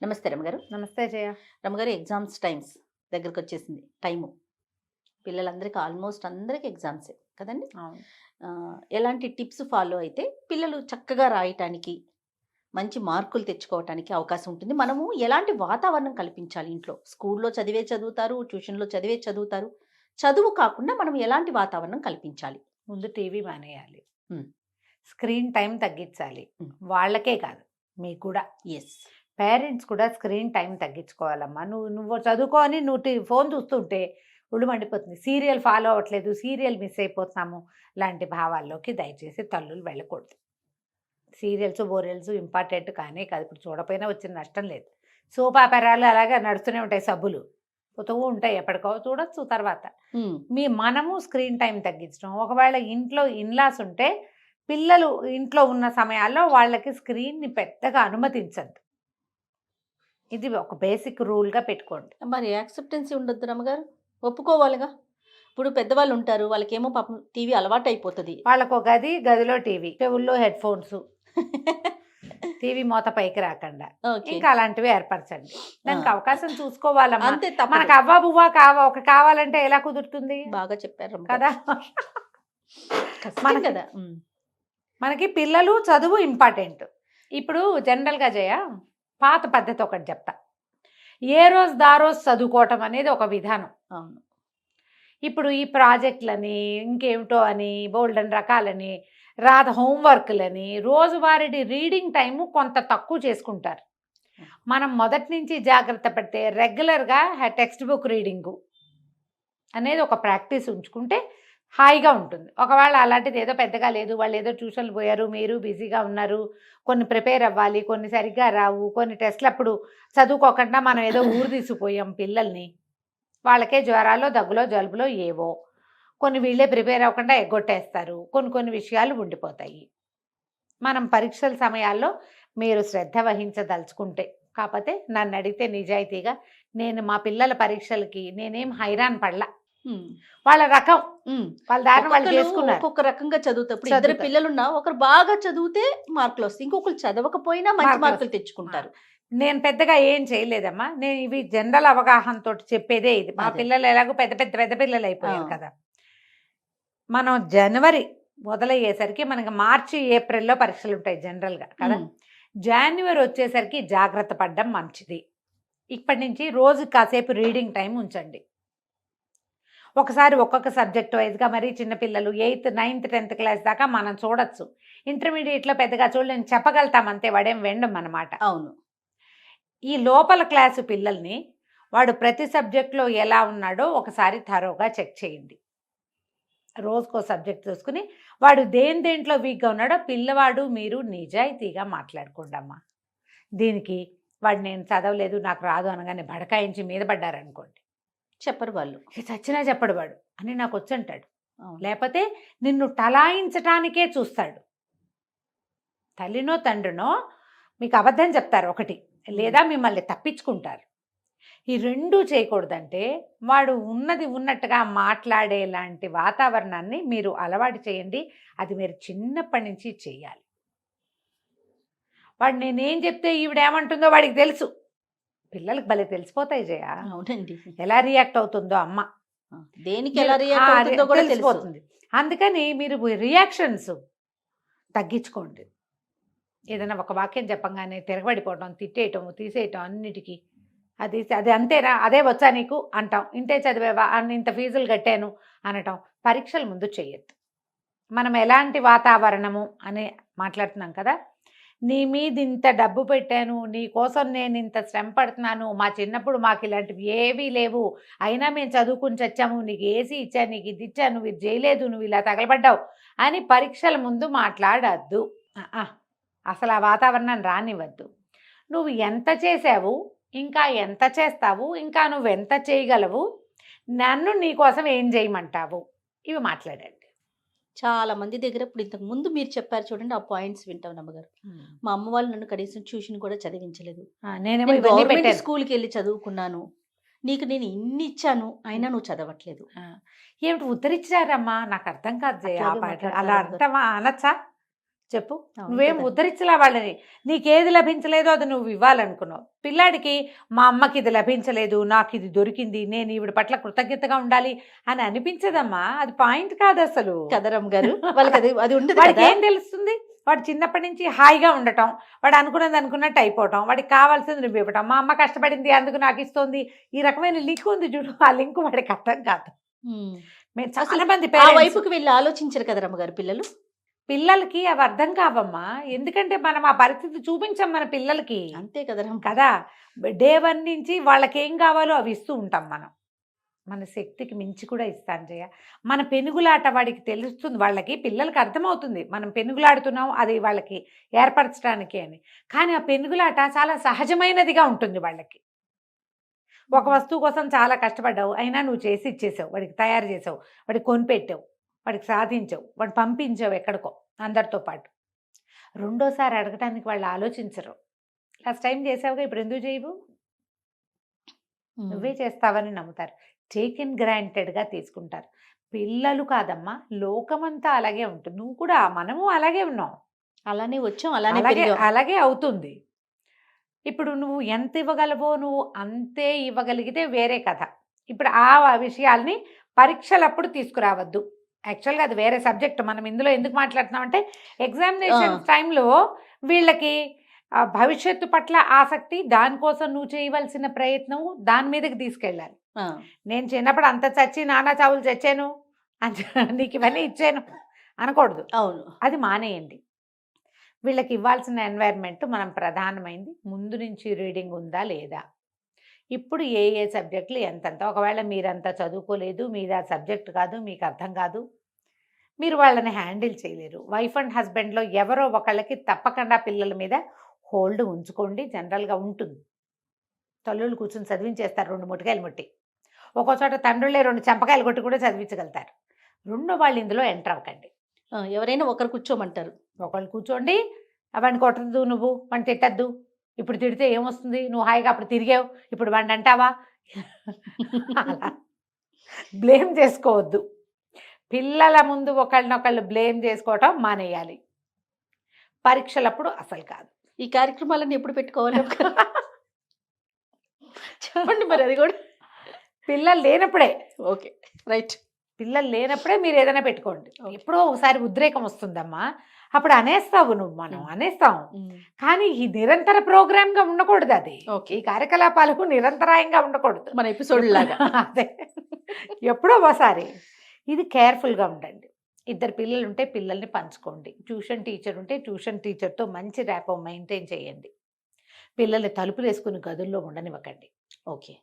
నమస్తే రమగారు. నమస్తే జయ. రమగారు, exams times దగ్గరకొచ్చేసింది time. పిల్లలందరికీ ఆల్మోస్ట్ అందరికి ఎగ్జామ్సే కదండీ! అవును. ఎలాంటి టిప్స్ ఫాలో అయితే పిల్లలు చక్కగా రాయటానికి, మంచి మార్కులు తెచ్చుకోవటానికి అవకాశం ఉంటుంది? మనము ఎలాంటి వాతావరణం కల్పించాలి ఇంట్లో? స్కూల్‌లో చదివే చదువుతారు, ట్యూషన్‌లో చదివే చదువుతారు. చదువు కాకుండా మనం ఎలాంటి వాతావరణం కల్పించాలి? ముందు టీవీ మానేయాలి. హ్మ్. స్క్రీన్ టైం తగ్గించాలి. హ్మ్. వాళ్ళకే కాదు, మీకు కూడా. యెస్. పేరెంట్స్ కూడా స్క్రీన్ టైం తగ్గించుకోవాలమ్మా. నువ్వు చదువుకో అని నువ్వు ఫోన్ చూస్తుంటే ఒళ్ళు మండిపోతుంది. సీరియల్ ఫాలో అవ్వట్లేదు, సీరియల్ మిస్ అయిపోతున్నాము లాంటి భావాల్లోకి దయచేసి తల్లులు వెళ్ళకూడదు. సీరియల్స్, బోరియల్స్ ఇంపార్టెంట్ కానే కాదు. ఇప్పుడు చూడపోయినా వచ్చిన నష్టం లేదు. సోప్ ఆపెరాలు అలాగే నడుస్తూనే ఉంటాయి, సబ్బులు పోతూ ఉంటాయి, ఎప్పటికో చూడొచ్చు తర్వాత. హ్మ్. మనము స్క్రీన్ టైం తగ్గించడం. ఒకవేళ ఇంట్లో ఇన్లాస్ ఉంటే పిల్లలు ఇంట్లో ఉన్న సమయాల్లో వాళ్ళకి స్క్రీన్ని పెద్దగా అనుమతించద్దు. ఇది ఒక బేసిక్ రూల్గా పెట్టుకోండి. మరి యాక్సెప్టెన్సీ ఉండొద్దు రమగారు? ఒప్పుకోవాలిగా. ఇప్పుడు పెద్దవాళ్ళు ఉంటారు. వాళ్ళకేమో పాపం టీవీ అలవాటయిపోతది. వాళ్ళకు ఒక గదిలో టీవీ, చెవుల్లో హెడ్ ఫోన్స్, టీవీ మూత పైకి రాకుండా ఓకే. ఇంకా అలాంటివి ఏర్పరచండి. దానికి ఆ! అవకాశం చూసుకోవాలమ్మా. అంతే, తప్పదు. మనకు అవ్వా బువ్వా కావాలంటే ఎలా కుదురుతుంది బాగా చెప్పారు రమగారు. కదా? కష్టం మనకి కదా! హ్మ్. మనకి పిల్లలు చదువు ఇంపార్టెంట్. ఇప్పుడు జనరల్గా జయ, పాత పద్ధతి ఒకటి చెప్తా. ఏ రోజు దారోజు చదువుకోవటం అనేది ఒక విధానం. అవును. ఇప్పుడు ఈ ప్రాజెక్టులని, ఇంకేమిటో అని, బోల్డెన్ రకాలని, హోంవర్క్లని, రోజువారీ రీడింగ్ టైము కొంత తక్కువ చేసుకుంటారు. మనం మొదటి నుంచి జాగ్రత్త పడితే రెగ్యులర్గా టెక్స్ట్ బుక్ రీడింగు అనేది ఒక ప్రాక్టీస్ ఉంచుకుంటే హాయిగా ఉంటుంది. ఒకవేళ అలాంటిది ఏదో పెద్దగా లేదు, వాళ్ళు ఏదో ట్యూషన్లు పోయారు, మీరు బిజీగా ఉన్నారు, కొన్ని ప్రిపేర్ అవ్వాలి, కొన్ని సరిగ్గా రావు, కొన్ని టెస్ట్లు అప్పుడు చదువుకోకుండా మనం ఏదో ఊరు తీసిపోయాం పిల్లల్ని, వాళ్ళకే జ్వరాలో, దగ్గులో, జలుబులో ఏవో కొన్ని వీళ్ళే ప్రిపేర్ అవ్వకుండా ఎగ్గొట్టేస్తారు. కొన్ని విషయాలు ఉండిపోతాయి. మనం పరీక్షల సమయాల్లో మీరు శ్రద్ధ వహించదలుచుకుంటే, కాకపోతే నన్ను అడిగితే నిజాయితీగా నేను మా పిల్లల పరీక్షలకి నేనేం హైరాన్ పడలా. వాళ్ళ రకం, వాళ్ళ దారిని వాళ్ళు చేసుకున్నారు. ఒక్కొక్క రకంగా చదువుతారు. ఇప్పుడు ఇద్దరు పిల్లలున్నా ఒకరు బాగా చదివితే మార్కులు వస్తాయి, ఇంకొకరు చదవకపోయినా మంచి మార్కులు తెచ్చుకుంటారు. నేను పెద్దగా ఏం చేయలేదమ్మా. నేను ఇవి జనరల్ అవగాహనతో చెప్పేదే ఇది. మా పిల్లలు ఎలాగో పెద్ద పెద్ద పెద్ద పిల్లలు అయిపోయారు కదా. మనం జనవరి మొదలయ్యేసరికి మనకి మార్చి, ఏప్రిల్లో పరీక్షలు ఉంటాయి జనరల్గా కదా. జనవరి వచ్చేసరికి జాగ్రత్త పడడం మంచిది. ఇప్పటి నుంచి రోజు కాసేపు రీడింగ్ టైం ఉంచండి. ఒకసారి ఒక్కొక్క సబ్జెక్ట్ వైజ్గా, మరి చిన్నపిల్లలు 8th, 9th, 10th క్లాస్ దాకా మనం చూడొచ్చు. ఇంటర్మీడియట్లో పెద్దగా చూడలేని చెప్పగలుగుతామంతే, వాడేం వెండం అన్నమాట. అవును. ఈ లోపల క్లాసు పిల్లల్ని వాడు ప్రతి సబ్జెక్ట్లో ఎలా ఉన్నాడో ఒకసారి థరోగా చెక్ చేయండి. రోజుకో సబ్జెక్ట్ చూసుకుని వాడు దేంట్లో వీక్గా ఉన్నాడో పిల్లవాడు మీరు నిజాయితీగా మాట్లాడుకోండి అమ్మా. దీనికి వాడు నేను చదవలేదు, నాకు రాదు అనగానే బడకాయించి మీద పడ్డారనుకోండి, చెప్పరు వాళ్ళు. చచ్చినా చెప్పడు వాడు అని నాకు వచ్చి అంటాడు. లేకపోతే నిన్ను టలాయించటానికే చూస్తాడు. తల్లినో తండ్రినో మీకు అబద్ధం చెప్తారు ఒకటి, లేదా మిమ్మల్ని తప్పించుకుంటారు. ఈ రెండూ చేయకూడదంటే వాడు ఉన్నది ఉన్నట్టుగా మాట్లాడేలాంటి వాతావరణాన్ని మీరు అలవాటు చేయండి. అది మీరు చిన్నప్పటి నుంచి చేయాలి. వాడు నేనేం చెప్తే ఈవిడేమంటుందో వాడికి తెలుసు. పిల్లలకు భలే తెలిసిపోతాయి జయ. అవునండి. ఎలా రియాక్ట్ అవుతుందో అమ్మ, దేనికి ఎలా రియాక్ట్ అవుతుందో కూడా తెలిసిపోతుంది. అందుకని మీరు రియాక్షన్స్ తగ్గించుకోండి. ఏదైనా ఒక వాక్యం చెప్పంగానే తిరగబడిపోవటం, తిట్టేయటం, తీసేయటం, అన్నిటికీ అది అంతేనా, అదే వచ్చా నీకు అంటాం. ఇంతే చదివేవా, ఇంత ఫీజులు కట్టాను అనటం పరీక్షల ముందు చేయొద్దు. మనం ఎలాంటి వాతావరణము అని మాట్లాడుతున్నాం కదా. నీ మీద ఇంత డబ్బు పెట్టాను, నీ కోసం నేను ఇంత శ్రమ పడుతున్నాను, మా చిన్నప్పుడు మాకు ఇలాంటివి ఏవీ లేవు, అయినా మేము చదువుకుని చచ్చాము, నీకు ఏసీ ఇచ్చాను, నీకు ఇది ఇచ్చాను, నువ్వు ఇది చేయలేదు, నువ్వు ఇలా తగలబడ్డావు అని పరీక్షల ముందు మాట్లాడద్దు. అసలు ఆ వాతావరణాన్ని రానివ్వద్దు. నువ్వు ఎంత చేసావు, ఇంకా ఎంత చేస్తావు, ఇంకా నువ్వెంత చేయగలవు, నన్ను నీకోసం ఏం చేయమంటావు, ఇవి మాట్లాడండి. చాలా మంది దగ్గర ఇప్పుడు ఇంతకు ముందు మీరు చెప్పారు చూడండి, ఆ పాయింట్స్ వింటాం నమ్మగారు. మా అమ్మ వాళ్ళు నన్ను కనీసం ట్యూషన్ కూడా చదివించలేదు, నేను గవర్నమెంట్ స్కూల్కి వెళ్ళి చదువుకున్నాను, నీకు నేను ఇన్ని ఇచ్చాను అయినా నువ్వు చదవట్లేదు. ఏమిటి ఉద్ధరించారమ్మా, నాకు అర్థం కాదు. అలా అర్థమా అనొచ్చా? చెప్పు. అవును నువ్వేం కదా. ఉద్ధరించలా వాళ్ళని. నీకేది లభించలేదో అది నువ్వు ఇవ్వాలనుకున్నావు. పిల్లాడికి మా అమ్మకి ఇది లభించలేదు, నాకు ఇది దొరికింది, నేను ఈవిడ పట్ల కృతజ్ఞతగా ఉండాలి అని అనిపించదమ్మా. అది పాయింట్ కాదు అసలు. కదా రమ్మ గారు, వాళ్ళకి అది అది ఉండదు వాడికి కదా. ఏం తెలుస్తుంది? వాడు చిన్నప్పటి నుంచి హాయిగా ఉండటం, వాడు అనుకున్నది అనుకున్నట్టు అయిపోవటం, వాడికి కావాల్సింది నువ్వు ఇవ్వటం. మా అమ్మ కష్టపడింది అందుకు నాకు ఇస్తుంది, ఈ రకమైన లింక్ ఉంది చూడు, ఆ లింక్ వాడికి అర్థం కాదు. ఉమ్. మేము అసలు చాలా మంది ఆ పేరెంట్స్ వైపుకి వెళ్ళి ఆలోచించరు కదా రమ్మగారు పిల్లలు. పిల్లలకి అవి అర్థం కావమ్మా. ఎందుకంటే మనం ఆ పరిస్థితి చూపించాం మన పిల్లలకి అంతే కదా రమ్మ. కదా. డే 1 నుంచి వాళ్ళకి ఏం కావాలో అవి ఇస్తూ ఉంటాం మనం. మన శక్తికి మించి కూడా ఇస్తాను జయ. మన పెనుగులాట వాడికి తెలుస్తుంది, వాళ్ళకి పిల్లలకి అర్థమవుతుంది మనం పెనుగులాడుతున్నాం అది వాళ్ళకి ఏర్పరచడానికి అని. కానీ ఆ పెనుగులాట చాలా సహజమైనదిగా ఉంటుంది వాళ్ళకి. ఒక వస్తువు కోసం చాలా కష్టపడ్డావు, అయినా నువ్వు చేసి ఇచ్చేసావు, వాడికి తయారు చేసావు, వాడికి కొనిపెట్టావు, వాడికి సాధించావు, వాడు పంపించావు ఎక్కడికో అందరితో పాటు. రెండోసారి అడగటానికి వాళ్ళు ఆలోచించరు. లాస్ట్ టైం చేసావుగా, ఇప్పుడు ఎందుకు చేయవు? ఉమ్. నువ్వే చేస్తావని నమ్ముతారు. టేకెన్ గ్రాంటెడ్గా తీసుకుంటారు. పిల్లలు కాదమ్మా, లోకమంతా అలాగే ఉంటుంది. నువ్వు కూడా, మనము అలాగే ఉన్నాం, అలానే వచ్చాం, అలానే అలాగే పెరిగాం. అలాగే అవుతుంది. ఇప్పుడు నువ్వు ఎంత ఇవ్వగలవో నువ్వు అంతే ఇవ్వగలిగితే వేరే కథ. ఇప్పుడు ఆ విషయాల్ని పరీక్షలప్పుడు తీసుకురావద్దు. యాక్చువల్గా అది వేరే సబ్జెక్ట్. మనం ఇందులో ఎందుకు మాట్లాడుతున్నామంటే ఎగ్జామినేషన్ టైంలో వీళ్ళకి భవిష్యత్తు పట్ల ఆసక్తి, దానికోసం నువ్వు చేయవలసిన ప్రయత్నం, దాని మీదకి తీసుకెళ్ళాలి. ఆ. నేను చిన్నప్పుడు అంత చచ్చి నానా చావులు చచ్చాను నీకు ఇవన్నీ ఇచ్చాను అనకూడదు. అవును. అది మానేయండి. వీళ్ళకి ఇవ్వాల్సిన ఎన్వైర్న్మెంట్ మనం ప్రధానమైంది. ముందు నుంచి రీడింగ్ ఉందా లేదా, ఇప్పుడు ఏ ఏ సబ్జెక్టులు ఎంతంత. ఒకవేళ మీరంతా చదువుకోలేదు, మీది ఆ సబ్జెక్ట్ కాదు, మీకు అర్థం కాదు, మీరు వాళ్ళని హ్యాండిల్ చేయలేరు. వైఫ్ అండ్ హస్బెండ్లో ఎవరో ఒకళ్ళకి తప్పకుండా పిల్లల మీద హోల్డ్ ఉంచుకోండి. జనరల్గా ఉంటుంది. తల్లుళ్ళు కూర్చొని చదివించేస్తారు 2 ముట్టికాయలు ముట్టి. ఒక్కో చోట తండ్రులే 2 చెంపకాయలు కొట్టి కూడా చదివించగలుగుతారు. రెండో వాళ్ళు ఇందులో ఎంటర్ అవ్వకండి. ఎవరైనా ఒకరు కూర్చోమంటారు. ఒకళ్ళు కూర్చోండి, వాడిని కొట్టద్దు, నువ్వు వాడిని తిట్టద్దు. ఇప్పుడు తిడితే ఏమొస్తుంది, నువ్వు హాయిగా అప్పుడు తిరిగావు, ఇప్పుడు వాడిని అంటావా? అలా బ్లేమ్ చేసుకోవద్దు. పిల్లల ముందు ఒకళ్ళనొకళ్ళు బ్లేమ్ చేసుకోవటం మానేయాలి. పరీక్షలప్పుడు అసలు కాదు. ఈ కార్యక్రమాలన్నీ ఎప్పుడు పెట్టుకోవాలి చెప్పండి మరి అది కూడా. పిల్లలు లేనప్పుడే. Okay, right. పిల్లలు లేనప్పుడే మీరు ఏదైనా పెట్టుకోండి. Okay. ఎప్పుడో ఒకసారి ఉద్రేకం వస్తుందమ్మా, అప్పుడు అనేస్తావు నువ్వు, మనం అనేస్తాం. కానీ ఈ నిరంతర ప్రోగ్రామ్గా ఉండకూడదు. అది Okay. ఈ కార్యకలాపాలకు నిరంతరాయంగా ఉండకూడదు. మన ఎపిసోడ్ లాగా. అదే, ఎప్పుడో ఒకసారి. ఇది కేర్ఫుల్గా ఉండండి. 2 పిల్లలు ఉంటే పిల్లల్ని పంచుకోండి. ట్యూషన్ టీచర్ ఉంటే ట్యూషన్ టీచర్తో మంచి ర్యాపో మెయింటైన్ చేయండి. పిల్లల్ని తలుపులు వేసుకుని గదుల్లో ఉండనివ్వకండి. ఓకే.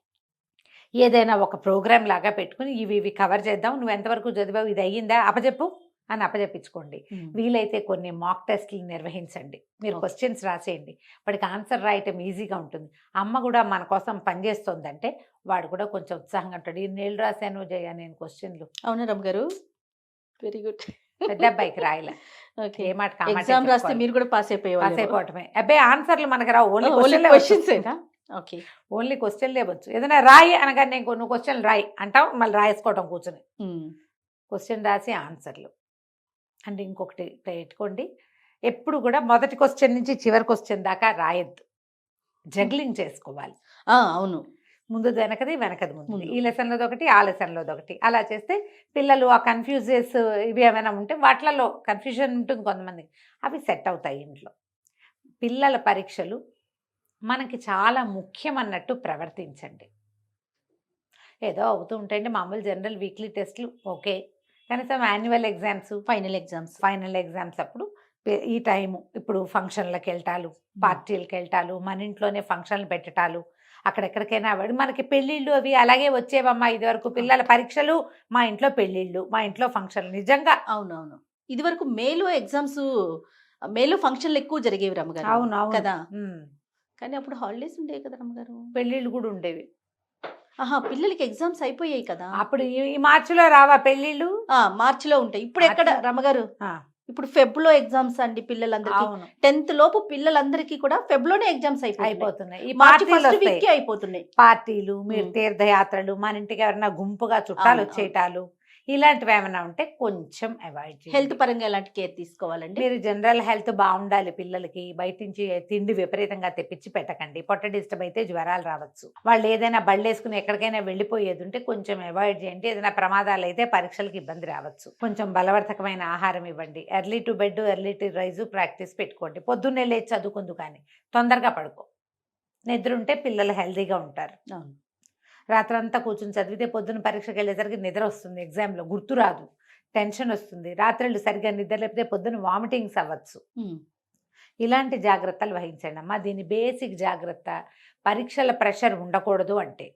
ఏదైనా ఒక ప్రోగ్రామ్ లాగా పెట్టుకుని ఇవి కవర్ చేద్దాం, నువ్వు ఎంతవరకు చదివావు, ఇది అయ్యిందా, అప్పచెప్పు అని అప్పచెప్పించుకోండి. వీలైతే కొన్ని మాక్ టెస్ట్లు నిర్వహించండి. మీరు క్వశ్చన్స్ రాసేయండి, వాడికి ఆన్సర్ రాయటం ఈజీగా ఉంటుంది. అమ్మ కూడా మన కోసం పనిచేస్తుందంటే వాడు కూడా కొంచెం ఉత్సాహంగా ఉంటాడు. ఇన్నేళ్ళు రాశాను జయ నేను క్వశ్చన్లు. అవునా రమ్ గారు, వెరీ గుడ్. పెద్ద అబ్బాయికి రాయలే. ఓకే. ఏ మాట ఎగ్జామ్ రాస్తే మీరు కూడా పాస్ అయిపోయేవాళ్ళు. అయిపోవటమే. అబ్బాయి ఆన్సర్లు మనకు రావు, ఓన్లీ క్వశ్చన్స్. ఓకే. ఓన్లీ క్వశ్చన్లు ఇవ్వచ్చు. ఏదైనా రాయి అనగా నేను నువ్వు క్వశ్చన్ రాయి అంటావు, మళ్ళీ రాయేసుకోవటం కూర్చొని. క్వశ్చన్ రాసి ఆన్సర్లు. అండ్ ఇంకొకటి పెట్టుకోండి, ఎప్పుడు కూడా మొదటి క్వశ్చన్ నుంచి చివరి క్వశ్చన్ దాకా రాయొద్దు. జగ్లింగ్ చేసుకోవాలి. అవును. ముందు వెనకది, వెనకది ముందు. ఈ లెసన్లోది ఒకటి, ఆ లెసన్లోది ఒకటి. అలా చేస్తే పిల్లలు ఆ కన్ఫ్యూజెస్ ఇవి ఏమైనా ఉంటే వాటిలలో కన్ఫ్యూజన్ ఉంటుంది కొంతమంది, అవి సెట్ అవుతాయి ఇంట్లో. పిల్లల పరీక్షలు మనకి చాలా ముఖ్యం అన్నట్టు ప్రవర్తించండి. ఏదో అవుతూ ఉంటాయండి మామూలు జనరల్ వీక్లీ టెస్ట్లు, ఓకే. కనీసం యాన్యువల్ ఎగ్జామ్స్, ఫైనల్ ఎగ్జామ్స్ అప్పుడు ఈ టైము ఇప్పుడు ఫంక్షన్లకు వెళ్ళటాలు, పార్టీలకు వెళ్ళటాలు, మన ఇంట్లోనే ఫంక్షన్లు పెట్టటాలు, అక్కడెక్కడికైనా మనకి పెళ్ళిళ్ళు అవి అలాగే వచ్చేవమ్మా ఇదివరకు. పిల్లల పరీక్షలు, మా ఇంట్లో పెళ్ళిళ్ళు, మా ఇంట్లో ఫంక్షన్లు. నిజంగా అవునవును. ఇది వరకు మేలో ఎగ్జామ్స్, మేలో ఫంక్షన్లు ఎక్కువ జరిగేవి రమ్మగారు. అవును కదా. కానీ అప్పుడు హాలిడేస్ ఉండేవి కదా రమ్మగారు. పెళ్ళిళ్ళు కూడా ఉండేవి. పిల్లలకి ఎగ్జామ్స్ అయిపోయాయి కదా. అప్పుడు ఈ మార్చిలో రావా పెళ్ళిళ్ళు? మార్చిలో ఉంటాయి. ఇప్పుడు ఎక్కడ రమ్మగారు, ఇప్పుడు ఫెబ్లో ఎగ్జామ్స్ అండి పిల్లలందరికీ. 10th లోపు పిల్లలందరికీ కూడా ఫెబ్లోనే ఎగ్జామ్స్ అయిపోతున్నాయి. అయిపోతున్నాయి పార్టీలు, మీరు తీర్థయాత్రలు, మన ఇంటికి ఎవరైనా గుంపుగా చుట్టాలు వచ్చేటాలు, ఇలాంటివి ఏమైనా ఉంటే కొంచెం అవాయిడ్ చేయండి. హెల్త్ పరంగా ఎలాంటి కేర్ తీసుకోవాలండి? మీరు జనరల్ హెల్త్ బాగుండాలి పిల్లలకి. బయట నుంచి తిండి విపరీతంగా తెప్పించి పెట్టకండి. పొట్ట డిస్టర్బ్ అయితే జ్వరాలు రావచ్చు. వాళ్ళు ఏదైనా బళ్ళేసుకుని ఎక్కడికైనా వెళ్ళిపోయేది ఉంటే కొంచెం అవాయిడ్ చేయండి. ఏదైనా ప్రమాదాలు అయితే పరీక్షలకు ఇబ్బంది రావచ్చు. కొంచెం బలవర్ధకమైన ఆహారం ఇవ్వండి. Early to bed, early to rise practice పెట్టుకోండి. పొద్దున్నే లేచి చదువుకుందు కానీ తొందరగా పడుకో. నిద్ర ఉంటే పిల్లలు హెల్తీగా ఉంటారు. అవును. రాత్రంతా కూర్చొని చదివితే పొద్దున్న పరీక్షకి వెళ్ళేసరికి నిద్ర వస్తుంది, ఎగ్జామ్లో గుర్తు రాదు, టెన్షన్ వస్తుంది. రాత్రులు సరిగ్గా నిద్ర లేకపోతే పొద్దున్న వామిటింగ్స్ అవ్వచ్చు. ఇలాంటి జాగ్రత్తలు వహించండి అమ్మా. దీని బేసిక్ జాగ్రత్త, పరీక్షల ప్రెషర్ ఉండకూడదు అంటే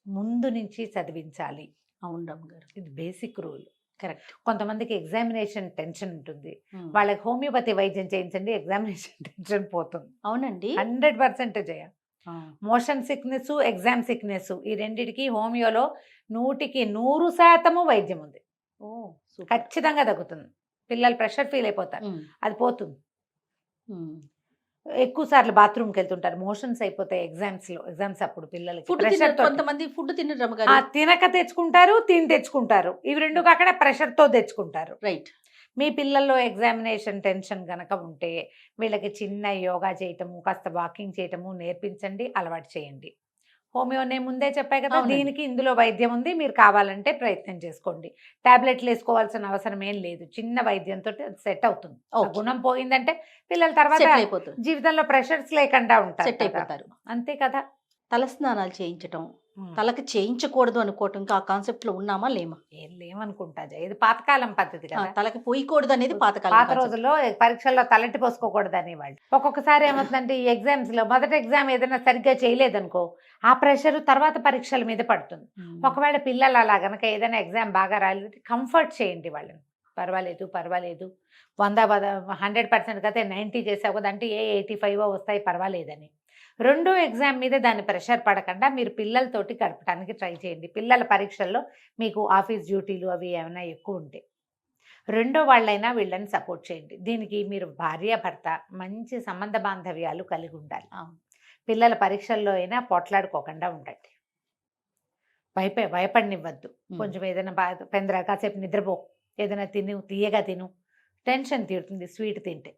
ముందు నుంచి చదివించాలి. అవును రమ్మగారు, ఇది బేసిక్ రూల్. కరెక్ట్. కొంతమందికి ఎగ్జామినేషన్ టెన్షన్ ఉంటుంది, వాళ్ళకి హోమియోపతి వైద్యం చేయించండి, ఎగ్జామినేషన్ టెన్షన్ పోతుంది. అవునండి, 100% మోషన్ సిక్నెస్, ఎగ్జామ్ సిక్నెస్, ఈ రెండిటికి హోమియోలో 100% వైద్యం ఉంది. ఓ సూపర్. ఖచ్చితంగా తగ్గుతుంది. పిల్లలు ప్రెషర్ ఫీల్ అయిపోతారు, అది పోతుంది. ఎక్కువ సార్లు బాత్రూమ్కి వెళ్తుంటారు, మోషన్స్ అయిపోతాయి ఎగ్జామ్స్ అప్పుడు పిల్లలకి. ఫుడ్ ప్రెషర్ తో కొంతమంది ఫుడ్ తినరు రమ్మగారు. తినక తెచ్చుకుంటారు, తిని తెచ్చుకుంటారు. ఇవి రెండు కాకుండా ప్రెషర్తో తెచ్చుకుంటారు. రైట్. మీ పిల్లల్లో ఎగ్జామినేషన్ టెన్షన్ గనక ఉంటే వీళ్ళకి చిన్న యోగా చేయటము, కాస్త వాకింగ్ చేయటము నేర్పించండి, అలవాటు చేయండి. హోమియో నేను ముందే చెప్పాయి కదా, అవునండి. దీనికి ఇందులో వైద్యం ఉంది, మీరు కావాలంటే ప్రయత్నం చేసుకోండి. టాబ్లెట్లు వేసుకోవాల్సిన అవసరం ఏం లేదు, చిన్న వైద్యంతో సెట్ అవుతుంది. ఆ ఓకే. గుణం పోయిందంటే పిల్లల తర్వాత సెటిల్ అయిపోతుంది, జీవితంలో ప్రెషర్స్ లేకుండా ఉంటారు సెట్ కదా. అయిపోతారు. అంతే కదా. తలస్నానాలు చేయించటం, తలకి చేయించకూడదు అనుకోవటం, ఇంకా ఆ కాన్సెప్ట్ లో ఉన్నామా లేమా? ఏం లేమనుకుంటా, ఇది పాతకాలం పద్ధతి కదా. తలకి పోయకూడదు అనేది పాతకాలం పాత concept. రోజుల్లో పరీక్షల్లో తలెట్టి పోసుకోకూడదు అనేవాళ్ళు. ఒక్కొక్కసారి ఏమవుతుందంటే ఈ ఎగ్జామ్స్ లో మొదటి ఎగ్జామ్ ఏదైనా సరిగ్గా చేయలేదనుకో, ఆ ప్రెషర్ తర్వాత పరీక్షల మీద పడుతుంది. ఒకవేళ పిల్లలు అలా గనక ఏదైనా ఎగ్జామ్ బాగా రాలేదు, కంఫర్ట్ చేయండి వాళ్ళని. పర్వాలేదు 100% అయితే 90 చేసావు కదా అంటే 85 వస్తాయి పర్వాలేదని. రెండో ఎగ్జామ్ మీద దాని ప్రెషర్ పడకుండా మీరు పిల్లలతోటి గడపడానికి ట్రై చేయండి. పిల్లల పరీక్షల్లో మీకు ఆఫీస్ డ్యూటీలు అవి ఏమైనా ఎక్కువ ఉంటే రెండో వాళ్ళైనా వీళ్ళని సపోర్ట్ చేయండి. దీనికి మీరు భార్యాభర్త మంచి సంబంధ బాంధవ్యాలు కలిగి ఉండాలి. పిల్లల పరీక్షల్లో అయినా పోట్లాడుకోకుండా ఉండండి, భయపడనివ్వద్దు. కొంచెం ఏదైనా పెందరా కాసేపు నిద్రపో, ఏదైనా తీయగా తిను, టెన్షన్ తీరుతుంది. స్వీట్ తింటే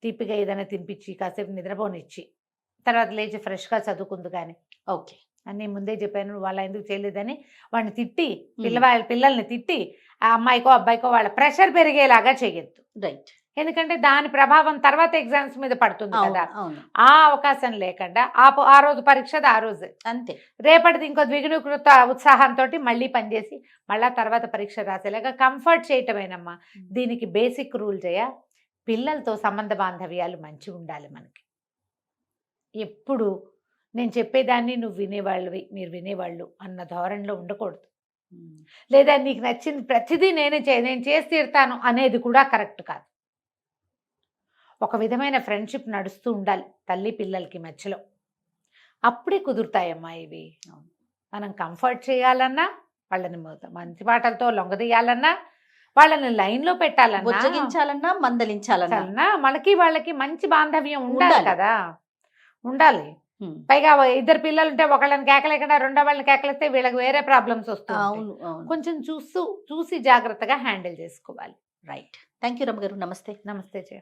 తీపిగా ఏదైనా తినిపించి కాసేపు నిద్రపోనిచ్చి తర్వాత లేచి ఫ్రెష్గా చదువుకుందు. కానీ ఓకే, అని ముందే చెప్పాను, వాళ్ళ ఎందుకు చేయలేదని వాడిని తిట్టి పిల్లల్ని తిట్టి ఆ అమ్మాయికో అబ్బాయికో వాళ్ళ ప్రెషర్ పెరిగేలాగా చేయొద్దు. రైట్. ఎందుకంటే దాని ప్రభావం తర్వాత ఎగ్జామ్స్ మీద పడుతుంది కదా. ఆ అవకాశం లేకుండా ఆ రోజు పరీక్ష ఆ రోజు అంతే, రేపటిది ఇంకో ద్విగుణీకృత ఉత్సాహంతో మళ్ళీ పనిచేసి మళ్ళా తర్వాత పరీక్ష రాసేలాగా కంఫర్ట్ చేయటమేనమ్మా. దీనికి బేసిక్ రూల్ పిల్లలతో సంబంధ బాంధవ్యాలు మంచి ఉండాలి మనకి. ఎప్పుడు నేను చెప్పేదాన్ని నువ్వు వినేవాళ్ళవి, మీరు వినేవాళ్ళు అన్న ధోరణిలో ఉండకూడదు. లేదా నీకు నచ్చింది ప్రతిదీ నేను చేసి తీరుతాను అనేది కూడా కరెక్ట్ కాదు. ఒక విధమైన ఫ్రెండ్షిప్ నడుస్తూ ఉండాలి తల్లి పిల్లలకి మధ్యలో, అప్పుడే కుదురుతాయమ్మా ఇవి. మనం కంఫర్ట్ చేయాలన్నా, వాళ్ళని మంచి మాటలతో లొంగదీయాలన్నా, వాళ్ళని లైన్లో పెట్టాలన్నా, మందలించాలన్నా మనకి వాళ్ళకి మంచి బాంధవ్యం ఉండాలి కదా. ఉండాలి. పైగా ఇద్దరు పిల్లలు ఉంటే ఒకళ్ళని కేకలేకుండా రెండో వాళ్ళని కేకలేస్తే వీళ్ళకి వేరే ప్రాబ్లమ్స్ వస్తాయి. కొంచెం చూసి జాగ్రత్తగా హ్యాండిల్ చేసుకోవాలి. రైట్. థ్యాంక్ యూ రమ్మ గారు. నమస్తే. నమస్తే జయ.